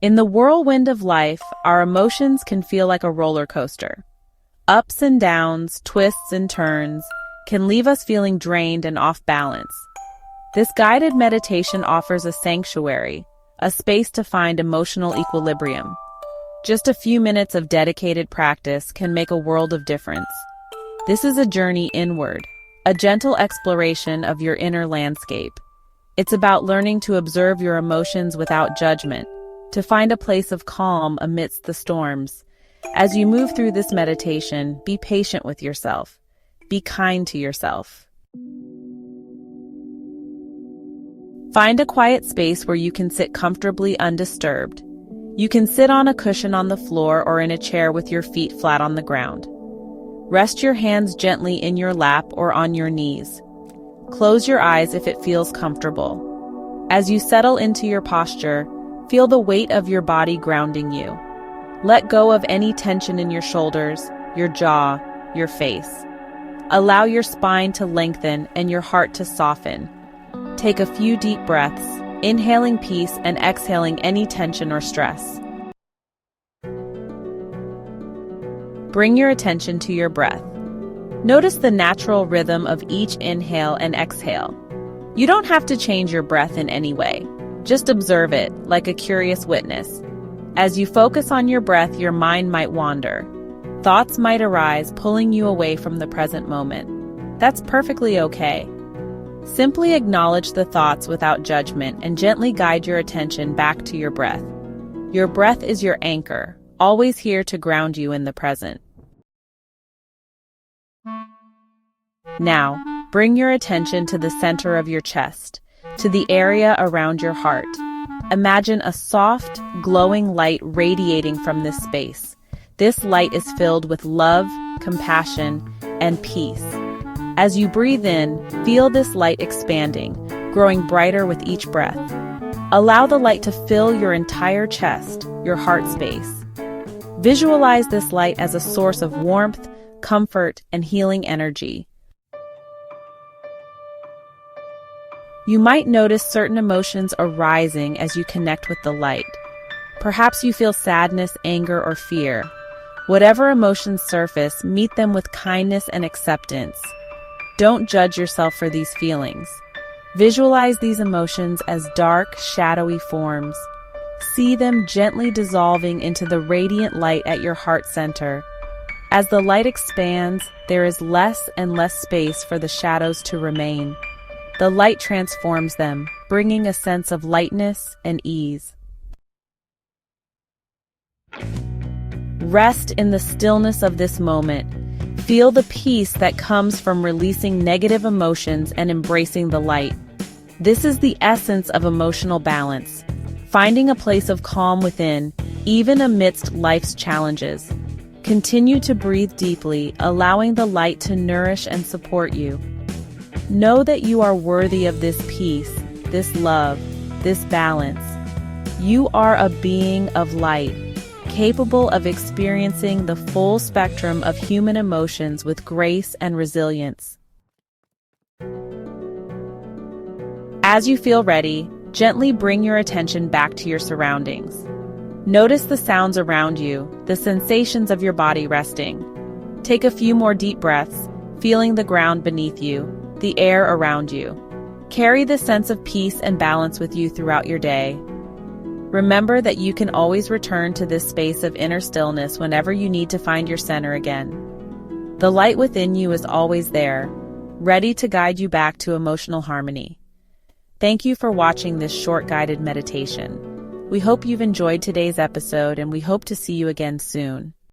In the whirlwind of life, our emotions can feel like a roller coaster. Ups and downs, twists and turns can leave us feeling drained and off balance. This guided meditation offers a sanctuary, a space to find emotional equilibrium. Just a few minutes of dedicated practice can make a world of difference. This is a journey inward, a gentle exploration of your inner landscape. It's about learning to observe your emotions without judgment, to find a place of calm amidst the storms. As you move through this meditation, be patient with yourself. Be kind to yourself. Find a quiet space where you can sit comfortably undisturbed. You can sit on a cushion on the floor or in a chair with your feet flat on the ground. Rest your hands gently in your lap or on your knees. Close your eyes if it feels comfortable. As you settle into your posture, feel the weight of your body grounding you. Let go of any tension in your shoulders, your jaw, your face. Allow your spine to lengthen and your heart to soften. Take a few deep breaths, inhaling peace and exhaling any tension or stress. Bring your attention to your breath. Notice the natural rhythm of each inhale and exhale. You don't have to change your breath in any way. Just observe it, like a curious witness. As you focus on your breath, your mind might wander. Thoughts might arise, pulling you away from the present moment. That's perfectly okay. Simply acknowledge the thoughts without judgment and gently guide your attention back to your breath. Your breath is your anchor, always here to ground you in the present. Now, bring your attention to the center of your chest, to the area around your heart. Imagine a soft, glowing light radiating from this space. This light is filled with love, compassion, and peace. As you breathe in, feel this light expanding, growing brighter with each breath. Allow the light to fill your entire chest, your heart space. Visualize this light as a source of warmth, comfort, and healing energy. You might notice certain emotions arising as you connect with the light. Perhaps you feel sadness, anger, or fear. Whatever emotions surface, meet them with kindness and acceptance. Don't judge yourself for these feelings. Visualize these emotions as dark, shadowy forms. See them gently dissolving into the radiant light at your heart center. As the light expands, there is less and less space for the shadows to remain. The light transforms them, bringing a sense of lightness and ease. Rest in the stillness of this moment. Feel the peace that comes from releasing negative emotions and embracing the light. This is the essence of emotional balance, finding a place of calm within, even amidst life's challenges. Continue to breathe deeply, allowing the light to nourish and support you. Know that you are worthy of this peace, this love, this balance. You are a being of light, capable of experiencing the full spectrum of human emotions with grace and resilience. As you feel ready, gently bring your attention back to your surroundings. Notice the sounds around you, the sensations of your body resting. Take a few more deep breaths, feeling the ground beneath you, the air around you. Carry this sense of peace and balance with you throughout your day. Remember that you can always return to this space of inner stillness whenever you need to find your center again. The light within you is always there, ready to guide you back to emotional harmony. Thank you for watching this short guided meditation. We hope you've enjoyed today's episode, and we hope to see you again soon.